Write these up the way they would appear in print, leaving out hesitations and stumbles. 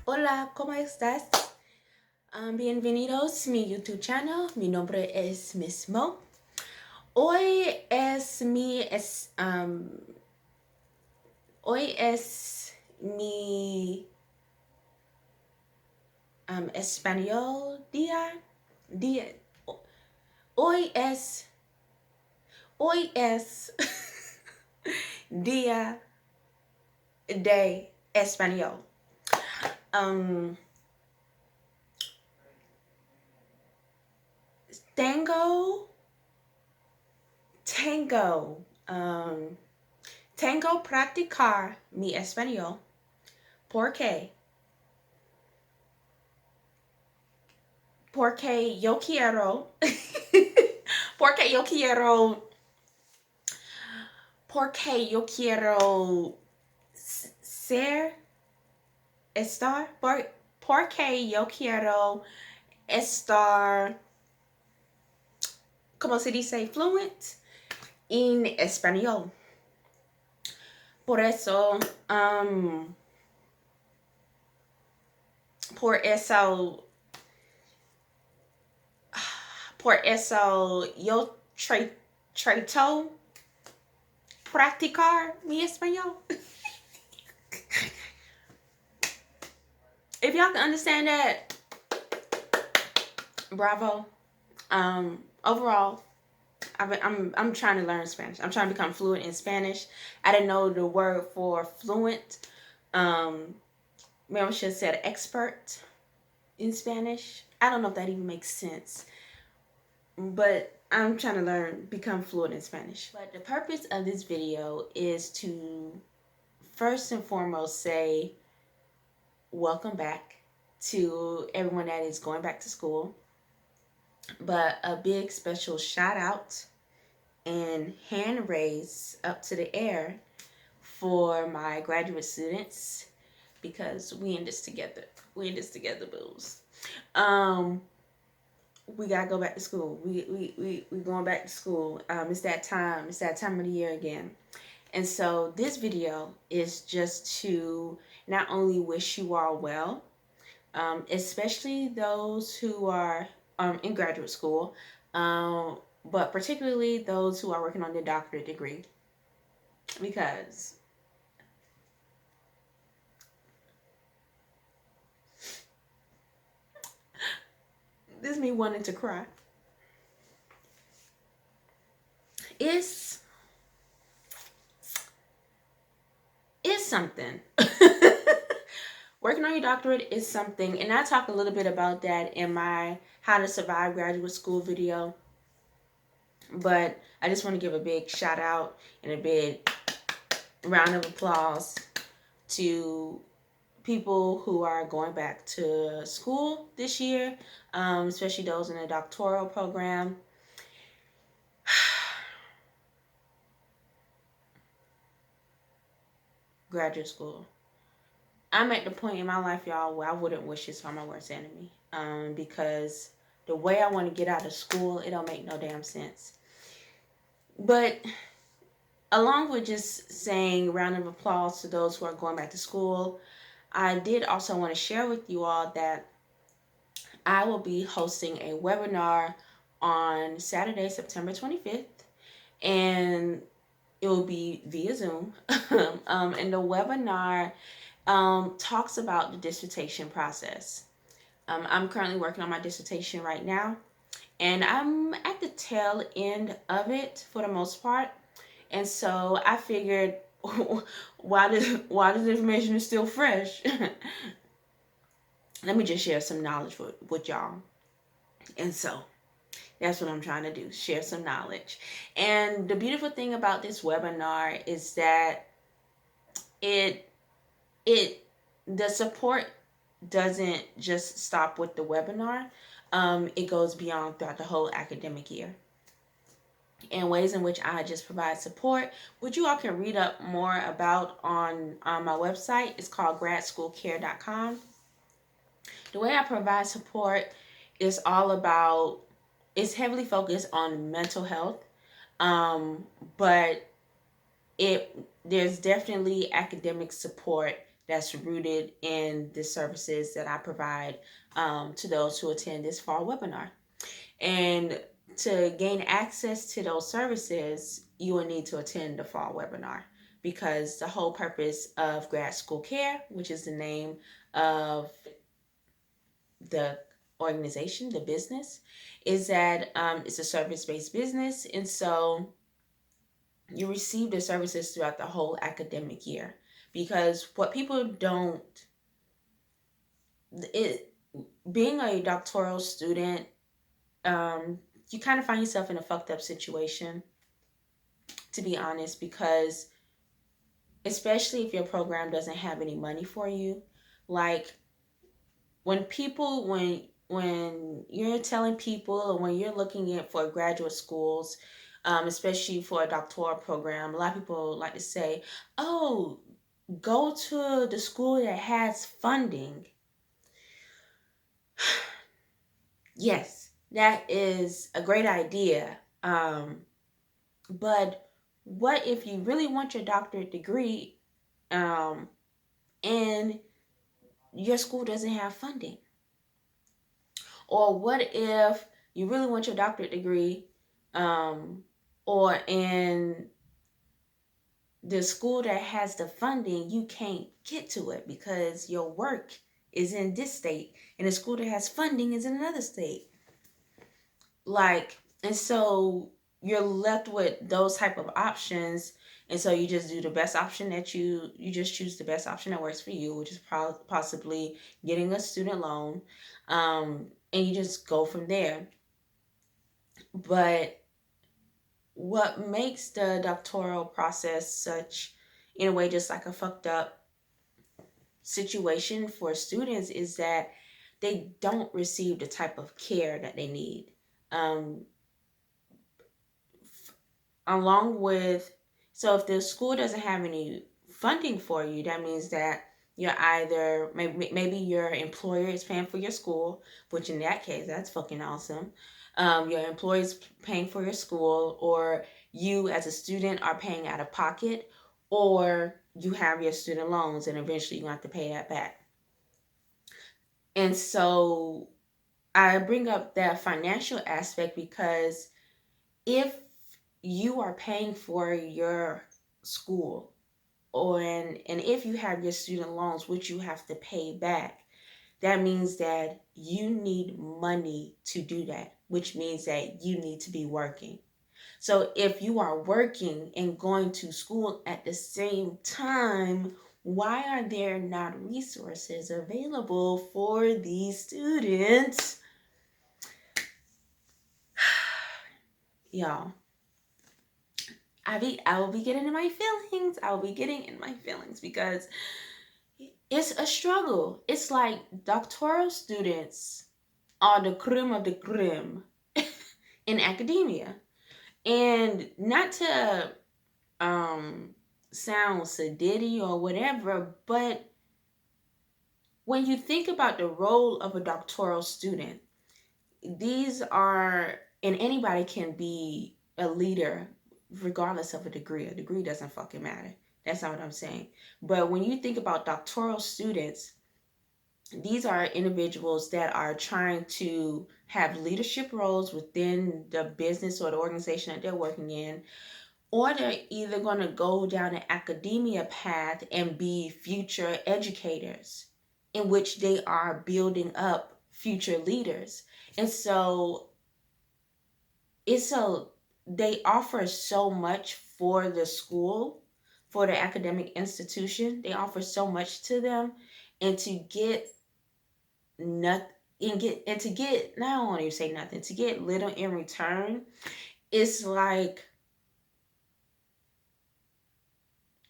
Hola, ¿cómo estás? Bienvenidos a mi YouTube channel. Mi nombre es Miss Mo. Hoy es mi español día. Hoy es hoy es día de español. Tengo practicar mi español porque yo quiero porque yo quiero ser estar porque yo quiero estar, ¿cómo se dice? Fluent en español. Por eso, por eso yo trato practicar mi español. If y'all can understand that, bravo. Overall, I'm trying to learn Spanish. I'm trying to become fluent in Spanish. I didn't know the word for fluent. Maybe I should have said expert in Spanish. I don't know if that even makes sense. But I'm trying to become fluent in Spanish. But the purpose of this video is to first and foremost say welcome back to everyone that is going back to school. But a big special shout out and hand raise up to the air for my graduate students, because we in this together. We in this together, booze. We gotta go back to school. We going back to school. It's that time. It's that time of the year again. And so this video is just to not only wish you all well, especially those who are in graduate school, but particularly those who are working on their doctorate degree, because this is me wanting to cry. It's something. Working on your doctorate is something, and I talk a little bit about that in my How to Survive Graduate School video. But I just want to give a big shout out and a big round of applause to people who are going back to school this year, especially those in the doctoral program. Graduate school. I'm at the point in my life, y'all, where I wouldn't wish this on my worst enemy, because the way I want to get out of school, it don't make no damn sense. But along with just saying round of applause to those who are going back to school, I did also want to share with you all that I will be hosting a webinar on Saturday, September 25th, and it will be via Zoom. And the webinar talks about the dissertation process. I'm currently working on my dissertation right now, and I'm at the tail end of it for the most part. And so I figured, why this information is still fresh, let me just share some knowledge with y'all. And so that's what I'm trying to do, share some knowledge. And the beautiful thing about this webinar is that the support doesn't just stop with the webinar. It goes beyond throughout the whole academic year, in ways in which I just provide support, which you all can read up more about on my website. It's called gradschoolcare.com. The way I provide support is it's heavily focused on mental health, but there's definitely academic support that's rooted in the services that I provide to those who attend this fall webinar. And to gain access to those services, you will need to attend the fall webinar, because the whole purpose of Grad School Care, which is the name of the organization, the business, is that it's a service-based business. And so you receive the services throughout the whole academic year. Because what people don't, it being a doctoral student, you kind of find yourself in a fucked up situation, to be honest, because especially if your program doesn't have any money for you, like when you're telling people, or when you're looking at for graduate schools, especially for a doctoral program, a lot of people like to say, "Oh, go to the school that has funding." Yes, that is a great idea. But what if you really want your doctorate degree, um, and your school doesn't have funding? Or what if you really want your doctorate degree, um, or in the school that has the funding, you can't get to it because your work is in this state, and the school that has funding is in another state. Like, and so you're left with those type of options. And so you just do the best option that you just choose the best option that works for you, which is possibly getting a student loan, and you just go from there. But what makes the doctoral process such, in a way, just like a fucked up situation for students, is that they don't receive the type of care that they need. Um, Along with, so if the school doesn't have any funding for you, that means that you're either, maybe your employer is paying for your school, which in that case, that's fucking awesome. Your employer is paying for your school, or you as a student are paying out of pocket, or you have your student loans and eventually you have to pay that back. And so I bring up that financial aspect because if you are paying for your school, or and if you have your student loans which you have to pay back, that means that you need money to do that, which means that you need to be working. So if you are working and going to school at the same time, why are there not resources available for these students? Y'all, I will be getting in my feelings. I will be getting in my feelings because it's a struggle. It's like doctoral students are the creme of the creme in academia. And not to sound sedity or whatever, but when you think about the role of a doctoral student, these are, and anybody can be a leader regardless of a degree. A degree doesn't fucking matter. That's not what I'm saying. But when you think about doctoral students, these are individuals that are trying to have leadership roles within the business or the organization that they're working in, or they're either going to go down an academia path and be future educators, in which they are building up future leaders. And so it's so they offer so much for the school, for the academic institution. They offer so much to them, and to get nothing, and to get, not, I don't want to say nothing, to get little in return, it's like,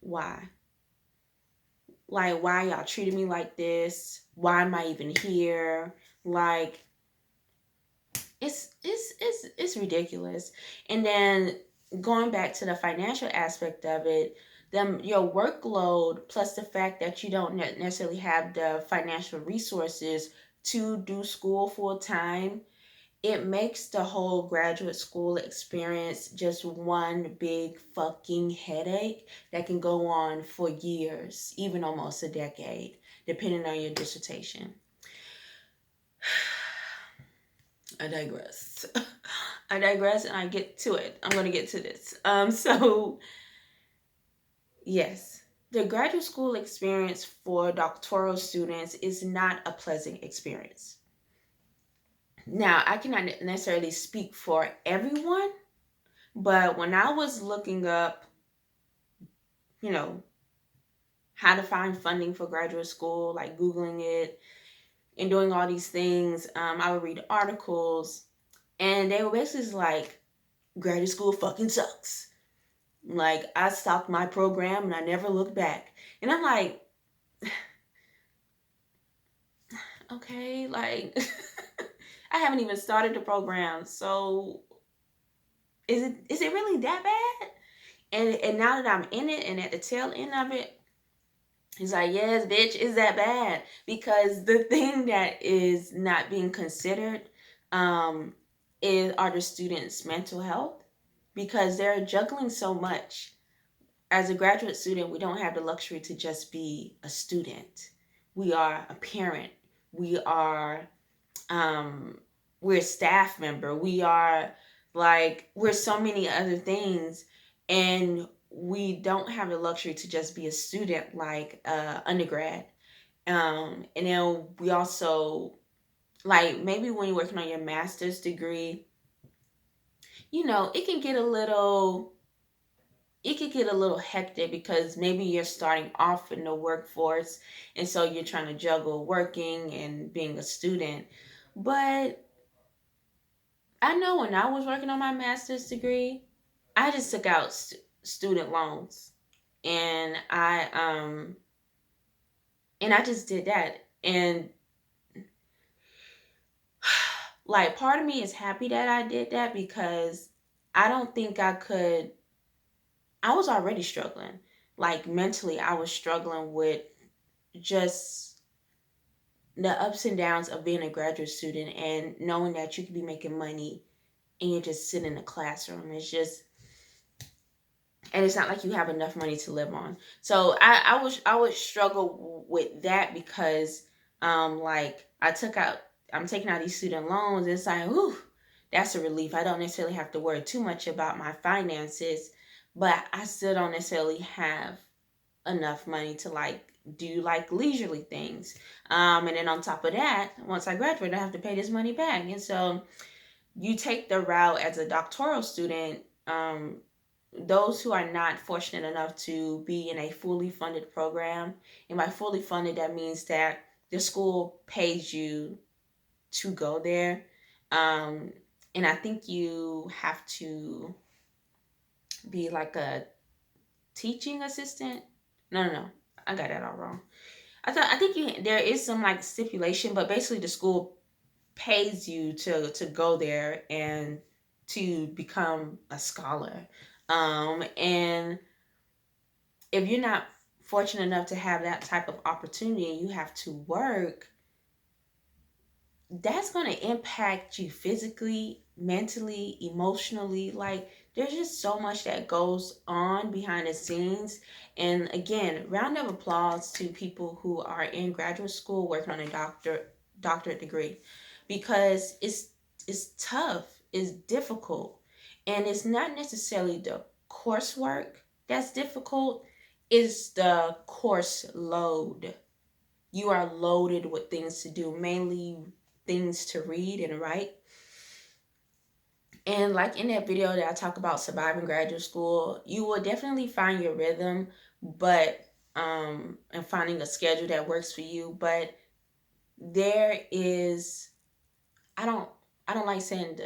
why? Like, why y'all treating me like this? Why am I even here? Like, it's ridiculous. And then going back to the financial aspect of it, your workload plus the fact that you don't necessarily have the financial resources to do school full time, it makes the whole graduate school experience just one big fucking headache that can go on for years, even almost a decade, depending on your dissertation. I digress. I digress and I get to it. I'm going to get to this. So, yes, the graduate school experience for doctoral students is not a pleasant experience. Now, I cannot necessarily speak for everyone, but when I was looking up, you know, how to find funding for graduate school, like Googling it and doing all these things, I would read articles and they were basically like, graduate school fucking sucks. Like, I stopped my program and I never looked back. And I'm like, okay, like, I haven't even started the program. So is it really that bad? And now that I'm in it and at the tail end of it, he's like, yes, bitch, is that bad? Because the thing that is not being considered um, are the students' mental health, because they're juggling so much. As a graduate student, we don't have the luxury to just be a student. We are a parent. We are we're a staff member. We are like, we're so many other things, and we don't have the luxury to just be a student like undergrad. And then we also, like, maybe when you're working on your master's degree, it can get a little hectic because maybe you're starting off in the workforce, and so you're trying to juggle working and being a student. But I know when I was working on my master's degree, I just took out student loans, and I just did that. And like, part of me is happy that I did that, because I don't think I could. I was already struggling. Like, mentally, I was struggling with just the ups and downs of being a graduate student and knowing that you could be making money and you're just sitting in the classroom. And it's not like you have enough money to live on. So I would struggle with that, because like, I'm taking out these student loans. It's like, whew, that's a relief. I don't necessarily have to worry too much about my finances, but I still don't necessarily have enough money to like do like leisurely things. And then on top of that, once I graduate, I have to pay this money back. And so you take the route as a doctoral student. Those who are not fortunate enough to be in a fully funded program, and by fully funded, that means that the school pays you to go there. Um, and I think you have to be like a teaching assistant. No. I got that all wrong. I think there is some like stipulation, but basically the school pays you to go there and to become a scholar. And if you're not fortunate enough to have that type of opportunity and you have to work, that's going to impact you physically, mentally, emotionally. Like, there's just so much that goes on behind the scenes. And again, round of applause to people who are in graduate school working on a doctorate degree, because it's tough, it's difficult, and it's not necessarily the coursework that's difficult, it's the course load. You are loaded with things to do, mainly things to read and write. And like in that video that I talk about surviving graduate school, you will definitely find your rhythm, but and finding a schedule that works for you. But there is, I don't I don't like saying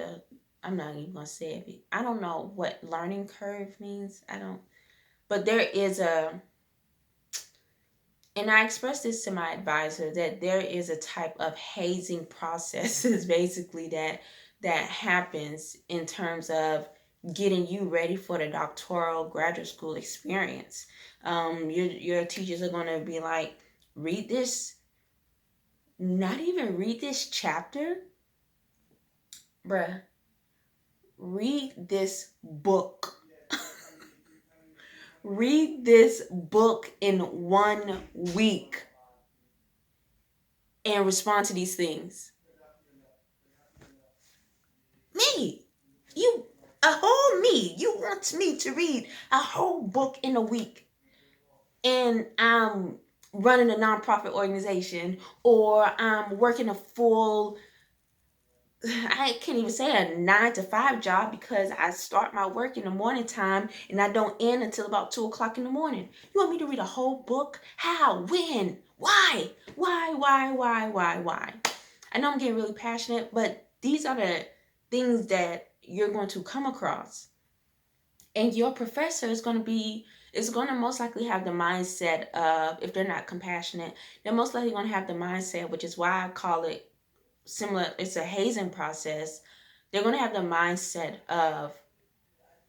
I'm not even gonna say it. I don't know what learning curve means. I don't, but there is a, and I expressed this to my advisor, that there is a type of hazing processes basically that happens in terms of getting you ready for the doctoral graduate school experience. Your teachers are going to be like, read this, not even read this chapter, bruh, read this book. Read this book in 1 week and respond to these things. Me, you, a whole me. You want me to read a whole book in a week, and I'm running a nonprofit organization, or I'm working a full, I can't even say a 9 to 5 job, because I start my work in the morning time and I don't end until about 2 o'clock in the morning. You want me to read a whole book? How? When? Why? Why? I know I'm getting really passionate, but these are the things that you're going to come across. And your professor is going to most likely have the mindset of, if they're not compassionate, they're most likely going to have the mindset, which is why I call it similar, it's a hazing process. They're going to have the mindset of,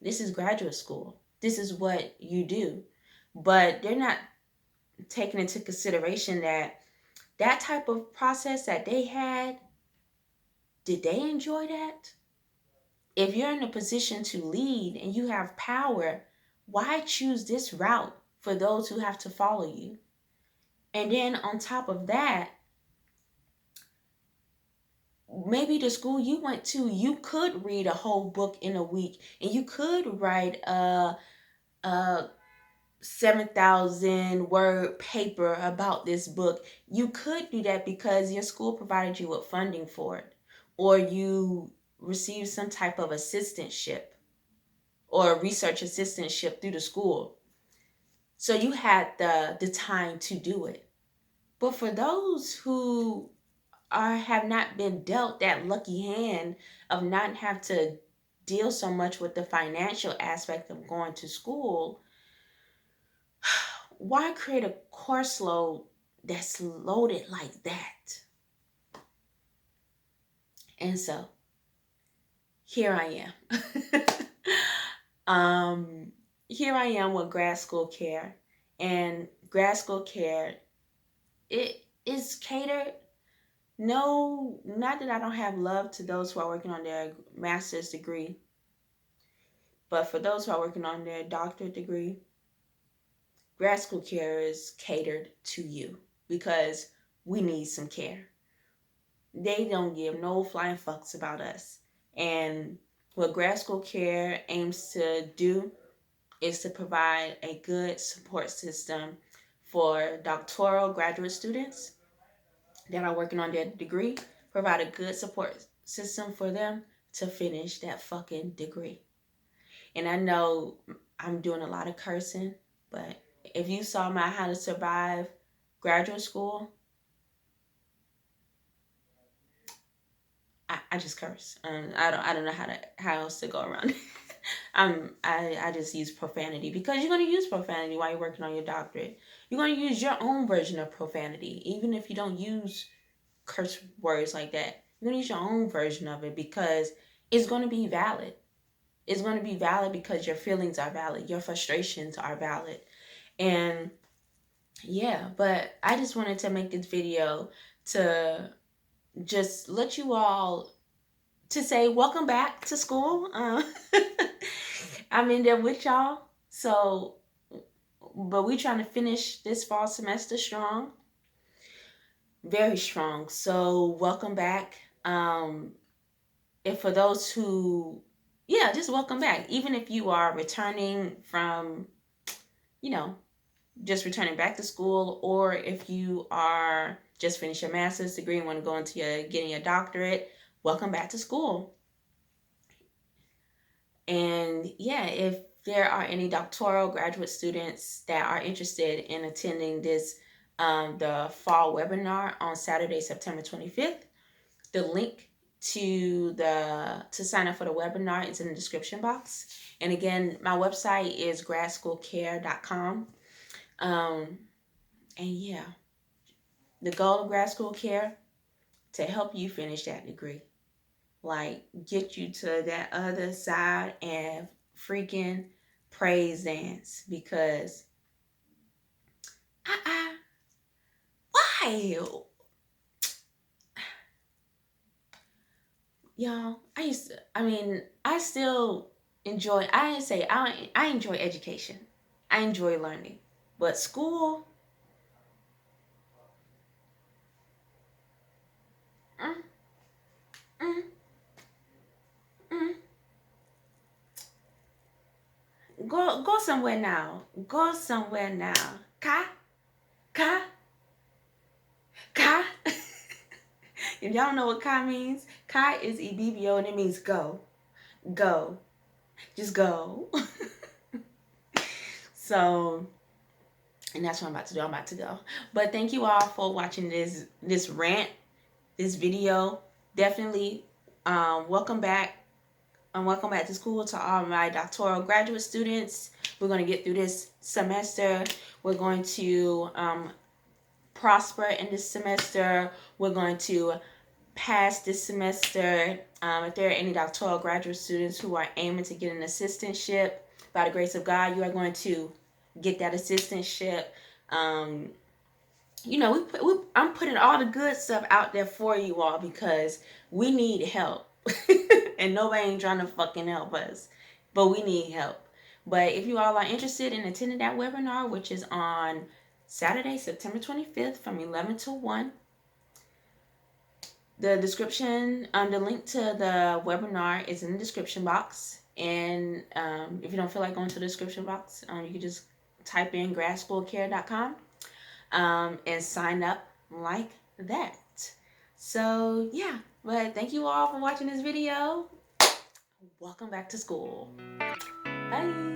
this is graduate school, this is what you do. But they're not taking into consideration that type of process that they had, did they enjoy that? If you're in a position to lead and you have power, why choose this route for those who have to follow you? And then on top of that, maybe the school you went to, you could read a whole book in a week, and you could write a 7,000 word paper about this book. You could do that because your school provided you with funding for it, or you received some type of assistantship or research assistantship through the school. So you had the time to do it. But for those who have not been dealt that lucky hand of not have to deal so much with the financial aspect of going to school, why create a course load that's loaded like that? And so here I am. Here I am with grad school care. And grad school care, it is catered. No, not that I don't have love to those who are working on their master's degree, but for those who are working on their doctorate degree, grad school care is catered to you because we need some care. They don't give no flying fucks about us. And what grad school care aims to do is to provide a good support system for doctoral graduate students that are working on their degree, provide a good support system for them to finish that fucking degree. And I know I'm doing a lot of cursing, but if you saw my How to Survive graduate school, I just curse. I don't know how else to go around it. I just use profanity because you're going to use profanity while you're working on your doctorate. You're going to use your own version of profanity, even if you don't use curse words like that. You're going to use your own version of it because it's going to be valid. It's going to be valid because your feelings are valid. Your frustrations are valid. And yeah, but I just wanted to make this video to just let you all, to say welcome back to school. I'm in there with y'all. So, but we trying to finish this fall semester strong. Very strong. So welcome back. And for those who, yeah, just welcome back. Even if you are returning from, just returning back to school, or if you are just finished your master's degree and want to go into getting your doctorate, welcome back to school. And yeah, if there are any doctoral graduate students that are interested in attending this, the fall webinar on Saturday, September 25th, the link to sign up for the webinar is in the description box. And again, my website is gradschoolcare.com. And yeah, the goal of grad school care, to help you finish that degree, like get you to that other side and freaking praise dance. Because why Y'all, I still enjoy, I say, I enjoy education. I enjoy learning. But school, mm, mm, mm. Go somewhere now. Go somewhere now. Ka, ka, ka. If y'all know what ka means, ka is EBBO and it means go. Go. Just go. So, and that's what I'm about to do. I'm about to go. But thank you all for watching this rant, this video. Definitely welcome back. Welcome back to school to all my doctoral graduate students. We're going to get through this semester. We're going to prosper in this semester. We're going to pass this semester. If there are any doctoral graduate students who are aiming to get an assistantship, by the grace of God, you are going to get that assistantship. I'm putting all the good stuff out there for you all because we need help. And nobody ain't trying to fucking help us. But we need help. But if you all are interested in attending that webinar, which is on Saturday, September 25th from 11 to 1, the description, the link to the webinar is in the description box. And if you don't feel like going to the description box, you can just type in gradschoolcare.com and sign up like that. So yeah, but thank you all for watching this video. Welcome back to school. Bye.